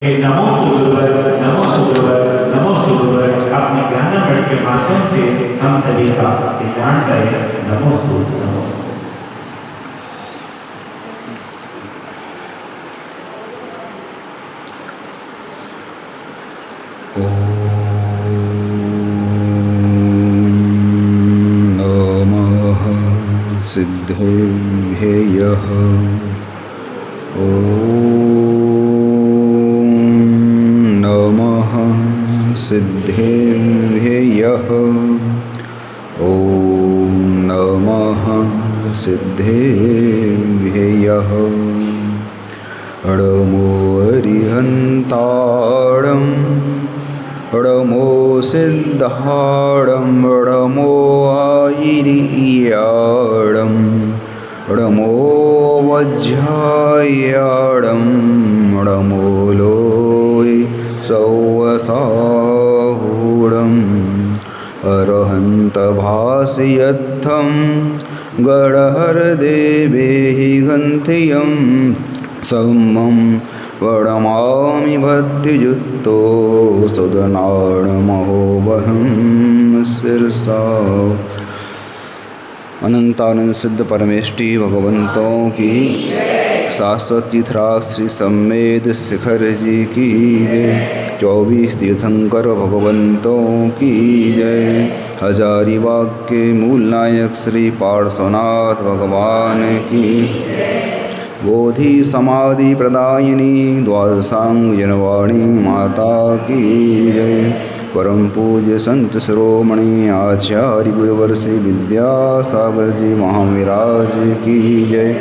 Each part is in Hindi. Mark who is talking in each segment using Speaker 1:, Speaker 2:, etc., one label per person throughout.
Speaker 1: अपने ज्ञानामृत के माध्यम से हम सभी का कल्याण करें। नमोस्तु नमोस्तु।
Speaker 2: सिद्धेभ्यः ॐ नमः सिद्धेभ्यः ॐ नमः सिद्धेभ्यः णमो अरिहन्ताणं णमो सिद्धाणं णमो आयिर्याणं णमो वज्रायाणं णमो लोय सौवसाहूणम् अरहन्तभासयत्थं गणहरदेवेहि गन्थियं सम्मं वणमामि भक्तियुक्तो सुदनाणमहोबहं शिरसा। अनंतानंद सिद्ध परमेष्टि भगवंतों की, शाश्वत तीर्थराज श्री सम्मेद शिखर जी की जय। 24 तीर्थंकर भगवंतों की जय। हजारीबाग के मूल नायक श्री पार्श्वनाथ भगवान की। बोधि समाधि प्रदायिनी द्वादशांग जनवाणी माता की जय। परम पूज्य संत शिरोमणि आचार्य गुरुवर्षि विद्यासागर जी महाविराज की जय।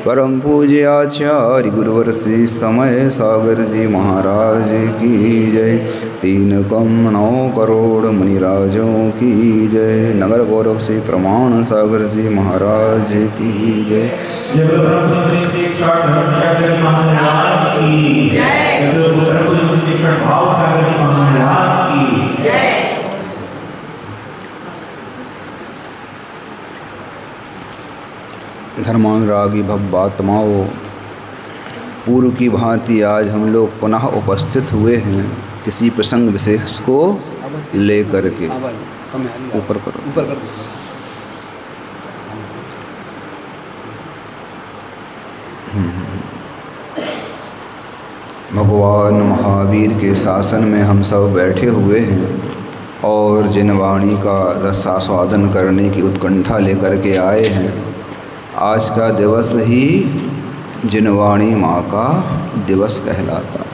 Speaker 2: परम पूज्य आचार्य गुरुवर्षि समय सागर जी महाराज की जय। 3 कम 9 करोड़ मुनिराजों की जय। नगर गौरव से प्रमाण सागर जी महाराज की जय। धर्मानुरागी भव्यात्माओं, पूर्व की भांति आज हम लोग पुनः उपस्थित हुए हैं किसी प्रसंग विशेष को लेकर के। ऊपर करो, ऊपर करो। भगवान महावीर के शासन में हम सब बैठे हुए हैं और जिनवाणी का रसास्वादन करने की उत्कंठा लेकर के आए हैं। आज का दिवस ही जिनवाणी माँ का दिवस कहलाता है।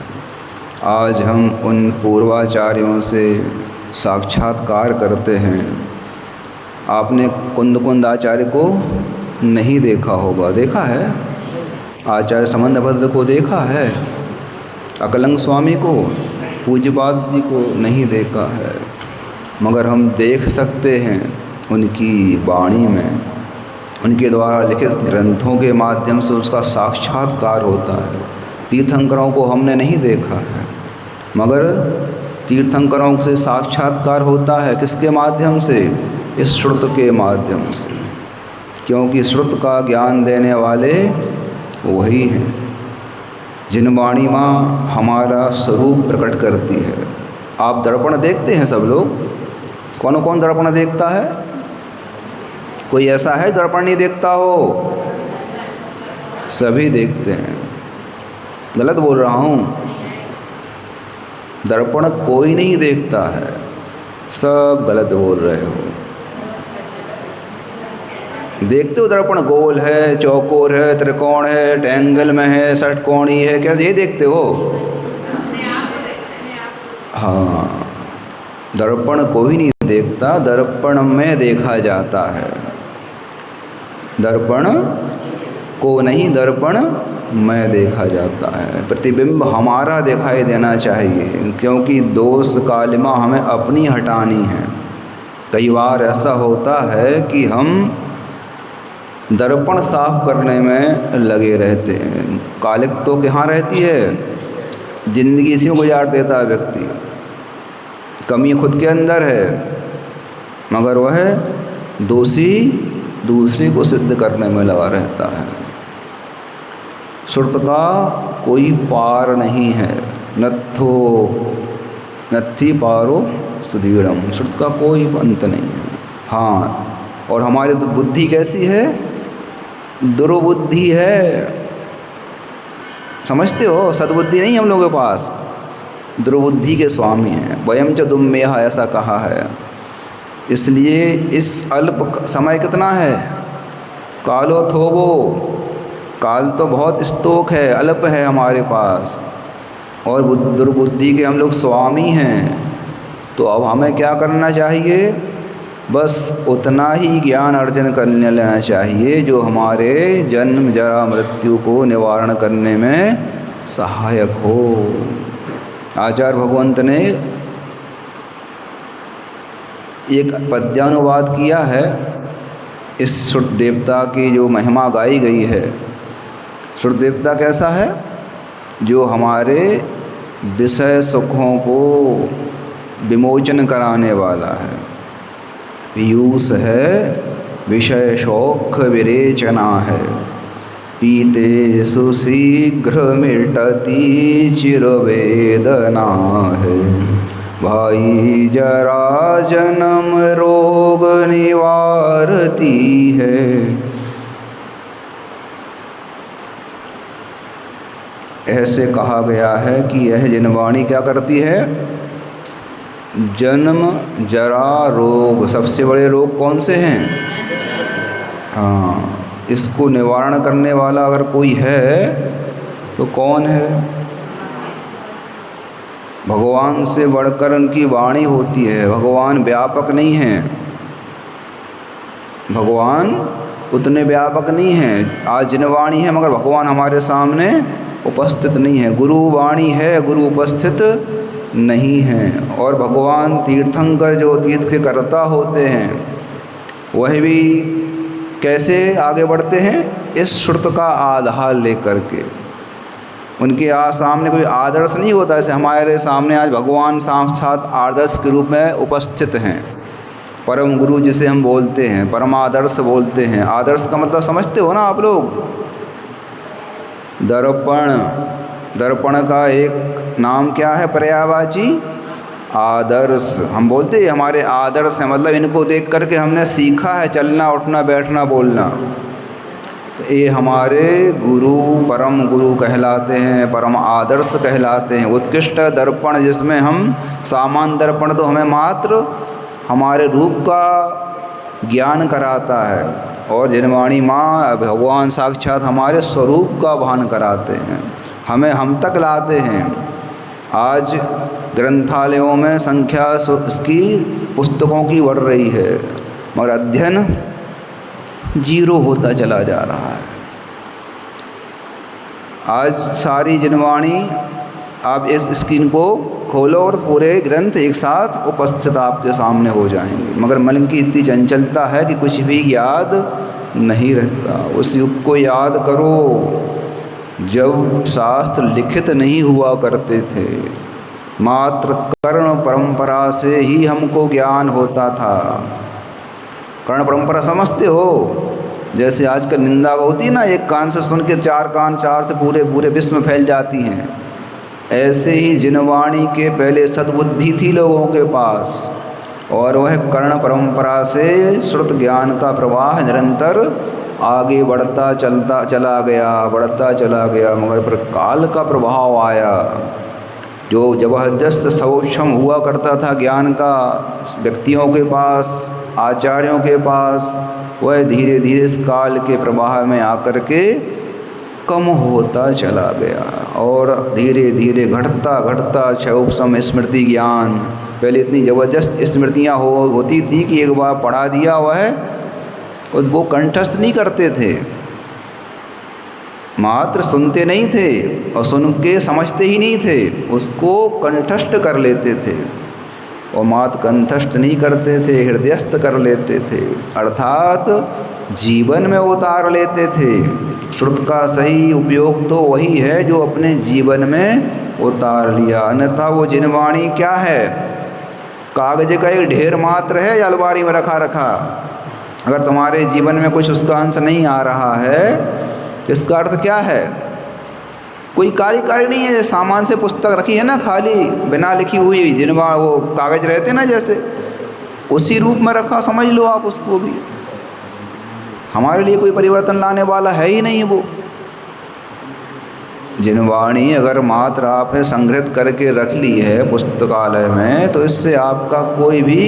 Speaker 2: आज हम उन पूर्वाचार्यों से साक्षात्कार करते हैं। आपने कुंद आचार्य को नहीं देखा होगा, देखा है? आचार्य समंदभद्र को देखा है? अकलंग स्वामी को, पूज्यपाद जी को नहीं देखा है, मगर हम देख सकते हैं उनकी वाणी में, उनके द्वारा लिखित ग्रंथों के माध्यम से उसका साक्षात्कार होता है। तीर्थंकरों को हमने नहीं देखा है, मगर तीर्थंकरों से साक्षात्कार होता है किसके माध्यम से? इस श्रुत के माध्यम से, क्योंकि श्रुत का ज्ञान देने वाले वही हैं। जिनवाणी माँ हमारा स्वरूप प्रकट करती है। आप दर्पण देखते हैं सब लोग? कौन कौन दर्पण देखता है? कोई ऐसा है दर्पण नहीं देखता हो? सभी देखते हैं। गलत बोल रहा हूँ? दर्पण कोई नहीं देखता है, सब गलत बोल रहे हो। देखते हो दर्पण गोल है, चौकोर है, त्रिकोण है, ट्रायंगल में है, षटकोणी है, कैसे ये देखते हो? हाँ, दर्पण कोई नहीं देखता, दर्पण में देखा जाता है। दर्पण को नहीं, दर्पण में देखा जाता है। प्रतिबिंब हमारा दिखाई देना चाहिए, क्योंकि दोष कालिमा हमें अपनी हटानी है। कई बार ऐसा होता है कि हम दर्पण साफ करने में लगे रहते हैं। कालिक तो कहाँ रहती है? जिंदगी इसी में गुजार देता है व्यक्ति। कमी खुद के अंदर है, मगर वह दोषी दूसरे को सिद्ध करने में लगा रहता है। श्रुत का कोई पार नहीं है, नत्थो नत्थी पारो सुदीड़म, श्रुत का कोई अंत नहीं है। हाँ, और हमारी तो बुद्धि कैसी है? दुर्बुद्धि है, समझते हो? सद्बुद्धि नहीं हम लोगों के पास, दुर्बुद्धि के स्वामी हैं। वयम च दुम्मेह ऐसा कहा है। इसलिए इस अल्प समय कितना है? कालो थोबो, काल तो बहुत स्तोक है, अल्प है हमारे पास, और दुर्बुद्धि के हम लोग स्वामी हैं। तो अब हमें क्या करना चाहिए? बस उतना ही ज्ञान अर्जन कर लेना चाहिए जो हमारे जन्म जरा मृत्यु को निवारण करने में सहायक हो। आचार्य भगवंत ने एक पद्यानुवाद किया है। इस श्रुत देवता की जो महिमा गाई गई है, श्रुत देवता कैसा है? जो हमारे विषय सुखों को विमोचन कराने वाला है। पीयूष है, विषय शौक विरेचना है, पीते सुशीघ्र मिटती चिरवेदना है, भाई जरा जन्म रोग निवारती है। ऐसे कहा गया है कि यह जिनवाणी क्या करती है? जन्म जरा रोग, सबसे बड़े रोग कौन से हैं? हाँ, इसको निवारण करने वाला अगर कोई है तो कौन है? भगवान से बढ़कर उनकी वाणी होती है। भगवान व्यापक नहीं हैं, भगवान उतने व्यापक नहीं हैं। आज जिनवाणी है मगर भगवान हमारे सामने उपस्थित नहीं है। गुरु वाणी है, गुरु उपस्थित नहीं है। और भगवान तीर्थंकर जो तीर्थ के कर्ता होते हैं वह भी कैसे आगे बढ़ते हैं? इस श्रुत का आधार लेकर के। उनके सामने कोई आदर्श नहीं होता। जैसे हमारे सामने आज भगवान साक्षात आदर्श के रूप में उपस्थित हैं। परम गुरु जिसे हम बोलते हैं, परमादर्श बोलते हैं। आदर्श का मतलब समझते हो ना आप लोग? दर्पण, दर्पण का एक नाम क्या है पर्यायवाची? आदर्श। हम बोलते हैं हमारे आदर्श हैं, मतलब इनको देख करके हमने सीखा है चलना, उठना, बैठना, बोलना। तो ये हमारे गुरु, परम गुरु कहलाते हैं, परम आदर्श कहलाते हैं। उत्कृष्ट दर्पण, जिसमें हम सामान्य दर्पण तो हमें मात्र हमारे रूप का ज्ञान कराता है, और जिनवाणी माँ भगवान साक्षात हमारे स्वरूप का भान कराते हैं, हमें हम तक लाते हैं। आज ग्रंथालयों में संख्या उसकी पुस्तकों की बढ़ रही है मगर अध्ययन जीरो होता चला जा रहा है। आज सारी जिनवाणी, आप इस स्क्रीन को खोलो और पूरे ग्रंथ एक साथ उपस्थित आपके सामने हो जाएंगे, मगर मन की इतनी चंचलता है कि कुछ भी याद नहीं रहता। उस युग को याद करो जब शास्त्र लिखित नहीं हुआ करते थे, मात्र कर्ण परंपरा से ही हमको ज्ञान होता था। कर्ण परंपरा समझते हो? जैसे आजकल निंदा होती है ना, एक कान से सुन के चार कान, चार से पूरे पूरे विश्व में फैल जाती हैं। ऐसे ही जिनवाणी के पहले सद्बुद्धि थी लोगों के पास, और वह कर्ण परंपरा से श्रुत ज्ञान का प्रवाह निरंतर आगे बढ़ता चला गया। मगर पर काल का प्रभाव आया, जो जबरदस्त सक्षम हुआ करता था ज्ञान का व्यक्तियों के पास, आचार्यों के पास, वह धीरे धीरे इस काल के प्रवाह में आकर के कम होता चला गया। और धीरे धीरे घटता क्षोभसम स्मृति ज्ञान। पहले इतनी ज़बरदस्त स्मृतियाँ होती थी कि एक बार पढ़ा दिया वो कंठस्थ नहीं करते थे, मात्र सुनते नहीं थे और सुन के समझते ही नहीं थे, उसको कंठस्थ कर लेते थे। और मात्र कंठस्थ नहीं करते थे, हृदयस्थ कर लेते थे, अर्थात जीवन में उतार लेते थे। श्रुत का सही उपयोग तो वही है जो अपने जीवन में उतार लिया। अन्यथा वो जिनवाणी क्या है? कागज का एक ढेर मात्र है या अलमारी में रखा। अगर तुम्हारे जीवन में कुछ उसका अंश नहीं आ रहा है, इसका अर्थ क्या है? कोई कार्यकारी नहीं है। सामान से पुस्तक रखी है ना खाली, बिना लिखी हुई, जिनवा वो कागज़ रहते ना जैसे, उसी रूप में रखा समझ लो आप उसको भी। हमारे लिए कोई परिवर्तन लाने वाला है ही नहीं वो। जिनवाणी अगर मात्र आपने संग्रहित करके रख ली है पुस्तकालय में, तो इससे आपका कोई भी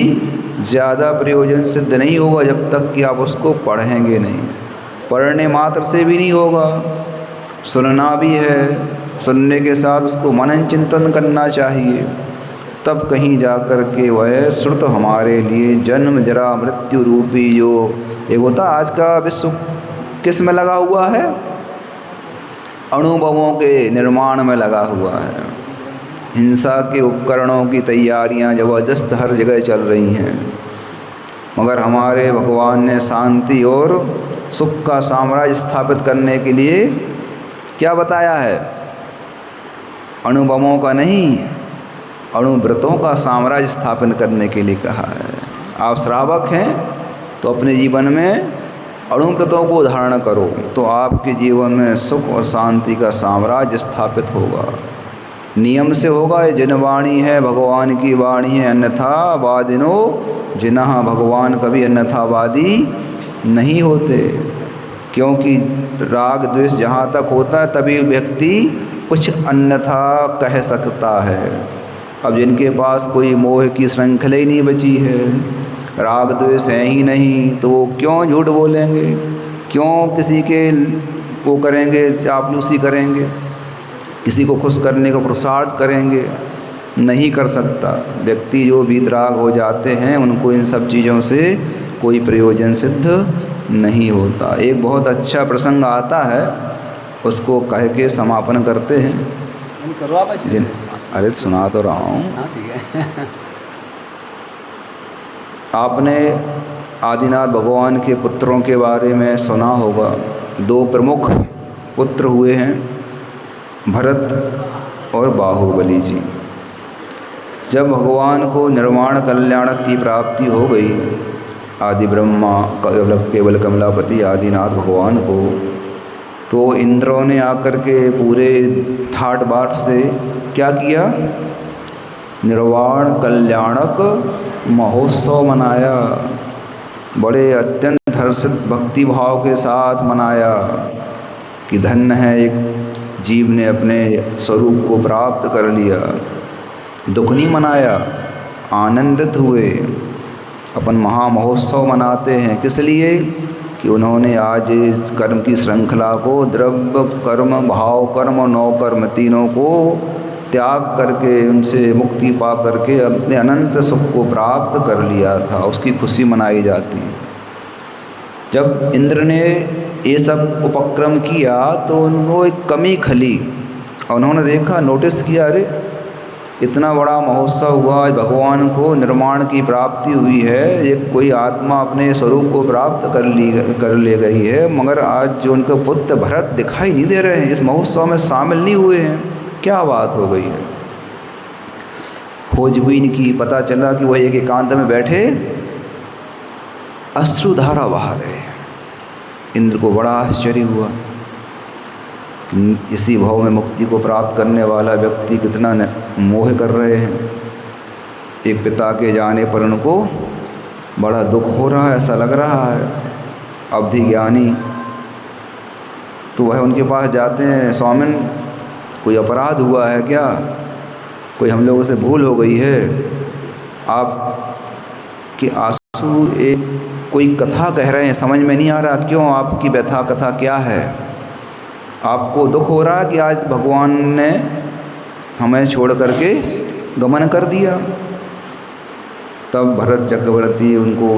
Speaker 2: ज़्यादा प्रयोजन सिद्ध नहीं होगा जब तक कि आप उसको पढ़ेंगे नहीं। पढ़ने मात्र से भी नहीं होगा, सुनना भी है, सुनने के साथ उसको मनन चिंतन करना चाहिए, तब कहीं जा कर के वह श्रुत हमारे लिए जन्म जरा मृत्यु रूपी जो एक होता, आज का विश्व किस में लगा हुआ है? अणुबमों के निर्माण में लगा हुआ है। हिंसा के उपकरणों की तैयारियां ज़बरदस्त हर जगह चल रही हैं, मगर हमारे भगवान ने शांति और सुख का साम्राज्य स्थापित करने के लिए क्या बताया है? अणुबमों का नहीं, अणुव्रतों का साम्राज्य स्थापन करने के लिए कहा है। आप श्रावक हैं तो अपने जीवन में अणुव्रतों को धारण करो, तो आपके जीवन में सुख और शांति का साम्राज्य स्थापित होगा। नियम से होगा। ये जिनवाणी है भगवान की वाणी है, अन्यथा वादिनो जिनह, भगवान कभी अन्यथावादी नहीं होते। क्योंकि राग द्वेष जहाँ तक होता है तभी व्यक्ति कुछ अन्यथा कह सकता है। अब जिनके पास कोई मोह की श्रृंखला ही नहीं बची है, राग द्वेष है ही नहीं, तो वो क्यों झूठ बोलेंगे, क्यों किसी के वो करेंगे, चापलूसी करेंगे, किसी को खुश करने का पुरुषार्थ करेंगे? नहीं कर सकता। व्यक्ति जो वीतराग हो जाते हैं उनको इन सब चीज़ों से कोई प्रयोजन सिद्ध नहीं होता। एक बहुत अच्छा प्रसंग आता है, उसको कह के समापन करते हैं। अरे सुना तो रहा हूँ। आपने आदिनाथ भगवान के पुत्रों के बारे में सुना होगा। दो प्रमुख पुत्र हुए हैं, भरत और बाहुबली जी। जब भगवान को निर्वाण कल्याणक की प्राप्ति हो गई, आदि ब्रह्मा केवल कमलापति आदिनाथ भगवान को, तो इंद्रों ने आकर के पूरे ठाट बाट से क्या किया? निर्वाण कल्याणक महोत्सव मनाया। बड़े अत्यंत हर्षित भक्ति भाव के साथ मनाया कि धन्य है एक जीव ने अपने स्वरूप को प्राप्त कर लिया। दुख नहीं मनाया, आनंदित हुए। अपन महोत्सव मनाते हैं किस लिए? कि उन्होंने आज इस कर्म की श्रृंखला को, द्रव्य कर्म, भाव कर्म और नौ कर्म तीनों को त्याग करके, उनसे मुक्ति पा करके अपने अनंत सुख को प्राप्त कर लिया था। उसकी खुशी मनाई जाती है। जब इंद्र ने ये सब उपक्रम किया तो उनको एक कमी खली, और उन्होंने देखा, नोटिस किया, अरे इतना बड़ा महोत्सव हुआ, आज भगवान को निर्माण की प्राप्ति हुई है, एक कोई आत्मा अपने स्वरूप को प्राप्त कर ले गई है, मगर आज जो उनके पुत्र भरत दिखाई नहीं दे रहे हैं, इस महोत्सव में शामिल नहीं हुए हैं। क्या बात हो गई है? खोज हुई इनकी, पता चला कि वह एक एकांत में बैठे अश्रुधारा बहा रहे। इंद्र को बड़ा आश्चर्य हुआ, इसी भाव में मुक्ति को प्राप्त करने वाला व्यक्ति कितना मोह कर रहे हैं। एक पिता के जाने पर उनको बड़ा दुख हो रहा है, ऐसा लग रहा है। अवधि ज्ञानी तो वह उनके पास जाते हैं, स्वामिन कोई अपराध हुआ है क्या? कोई हम लोगों से भूल हो गई है? आप के आंसू एक कोई कथा कह रहे हैं, समझ में नहीं आ रहा, क्यों? आपकी व्यथा कथा क्या है? आपको दुख हो रहा है कि आज भगवान ने हमें छोड़ करके गमन कर दिया? तब भरत चक्रवर्ती उनको